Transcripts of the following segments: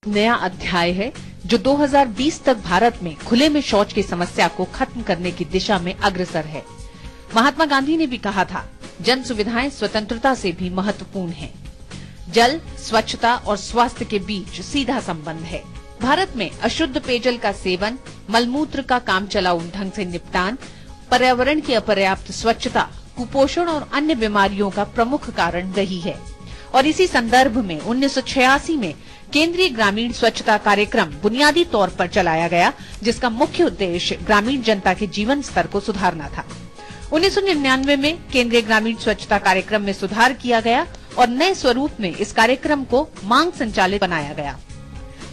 नया अध्याय है जो 2020 तक भारत में खुले में शौच की समस्या को खत्म करने की दिशा में अग्रसर है। महात्मा गांधी ने भी कहा था, जन सुविधाएं स्वतंत्रता से भी महत्वपूर्ण हैं। जल, स्वच्छता और स्वास्थ्य के बीच सीधा संबंध है। भारत में अशुद्ध पेयजल का सेवन, मलमूत्र का कामचलाऊ ढंग से निपटान, पर्यावरण की अपर्याप्त स्वच्छता, कुपोषण और अन्य बीमारियों का प्रमुख कारण रही है। और इसी संदर्भ में 1986 में केंद्रीय ग्रामीण स्वच्छता कार्यक्रम बुनियादी तौर पर चलाया गया, जिसका मुख्य उद्देश्य ग्रामीण जनता के जीवन स्तर को सुधारना था। 1999 में केंद्रीय ग्रामीण स्वच्छता कार्यक्रम में सुधार किया गया और नए स्वरूप में इस कार्यक्रम को मांग संचालित बनाया गया।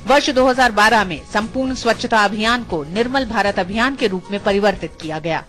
वर्ष 2012 में संपूर्ण स्वच्छता अभियान को निर्मल भारत अभियान के रूप में परिवर्तित किया गया।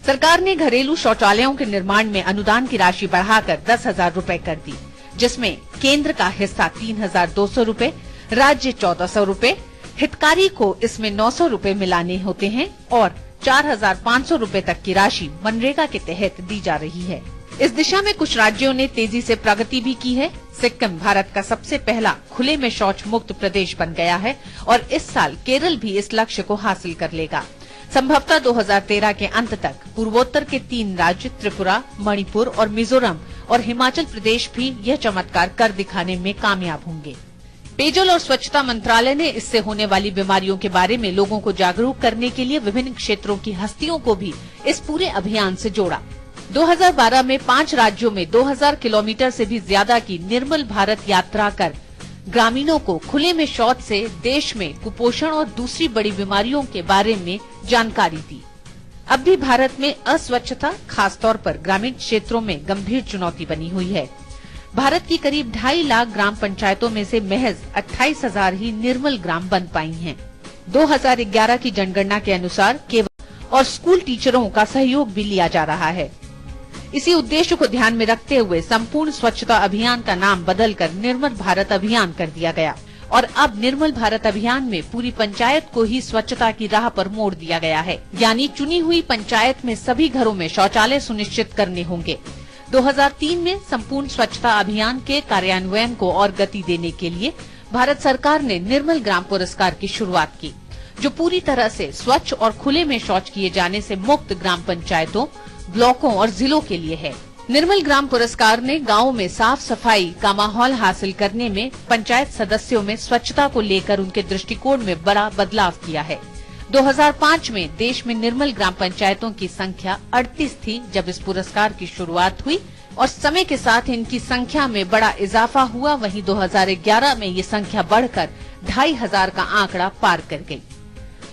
सरकार ने घरेलू शौचालयों के निर्माण में अनुदान की राशि बढ़ाकर 10,000 रूपए कर दी, जिसमें केंद्र का हिस्सा 3,200 रूपए, राज्य 1,400 रूपए, हितकारी को इसमें 900 रूपए मिलाने होते हैं और 4,500 रूपए तक की राशि मनरेगा के तहत दी जा रही है। इस दिशा में कुछ राज्यों ने तेजी से प्रगति भी की है। सिक्किम भारत का सबसे पहला खुले में शौच मुक्त प्रदेश बन गया है और इस साल केरल भी इस लक्ष्य को हासिल कर लेगा। संभवतः 2013 के अंत तक पूर्वोत्तर के 3 राज्य त्रिपुरा, मणिपुर और मिजोरम और हिमाचल प्रदेश भी यह चमत्कार कर दिखाने में कामयाब होंगे। पेयजल और स्वच्छता मंत्रालय ने इससे होने वाली बीमारियों के बारे में लोगों को जागरूक करने के लिए विभिन्न क्षेत्रों की हस्तियों को भी इस पूरे अभियान से जोड़ा। 2012 में 5 राज्यों में 2000 किलोमीटर से भी ज्यादा की निर्मल भारत यात्रा कर ग्रामीणों को खुले में शौच से देश में कुपोषण और दूसरी बड़ी बीमारियों के बारे में जानकारी दी। अब भी भारत में अस्वच्छता खासतौर पर ग्रामीण क्षेत्रों में गंभीर चुनौती बनी हुई है। भारत की करीब 2.5 लाख ग्राम पंचायतों में से महज 28,000 ही निर्मल ग्राम बन पाई हैं। 2011 की जनगणना के अनुसार केवल और स्कूल टीचरों का सहयोग भी लिया जा रहा है। इसी उद्देश्य को ध्यान में रखते हुए संपूर्ण स्वच्छता अभियान का नाम बदलकर निर्मल भारत अभियान कर दिया गया और अब निर्मल भारत अभियान में पूरी पंचायत को ही स्वच्छता की राह पर मोड़ दिया गया है। यानी चुनी हुई पंचायत में सभी घरों में शौचालय सुनिश्चित करने होंगे। 2003 में संपूर्ण स्वच्छता अभियान के कार्यान्वयन को और गति देने के लिए भारत सरकार ने निर्मल ग्राम पुरस्कार की शुरुआत की, जो पूरी तरह से स्वच्छ और खुले में शौच किए जाने से मुक्त ग्राम पंचायतों, ब्लॉकों और जिलों के लिए है। निर्मल ग्राम पुरस्कार ने गांवों में साफ सफाई का माहौल हासिल करने में पंचायत सदस्यों में स्वच्छता को लेकर उनके दृष्टिकोण में बड़ा बदलाव किया है। 2005 में देश में निर्मल ग्राम पंचायतों की संख्या 38 थी जब इस पुरस्कार की शुरुआत हुई और समय के साथ इनकी संख्या में बड़ा इजाफा हुआ। वहीं 2011 में ये संख्या बढ़कर 2,500 का आंकड़ा पार कर गई।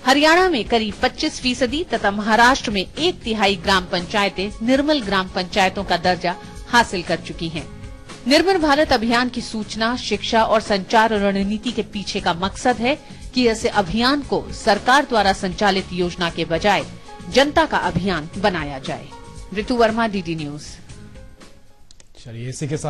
हरियाणा में करीब 25% तथा महाराष्ट्र में 1/3 ग्राम पंचायतें निर्मल ग्राम पंचायतों का दर्जा हासिल कर चुकी हैं। निर्मल भारत अभियान की सूचना, शिक्षा और संचार रणनीति के पीछे का मकसद है कि ऐसे अभियान को सरकार द्वारा संचालित योजना के बजाय जनता का अभियान बनाया जाए। ऋतु वर्मा, DD न्यूज। चलिए इसी के साथ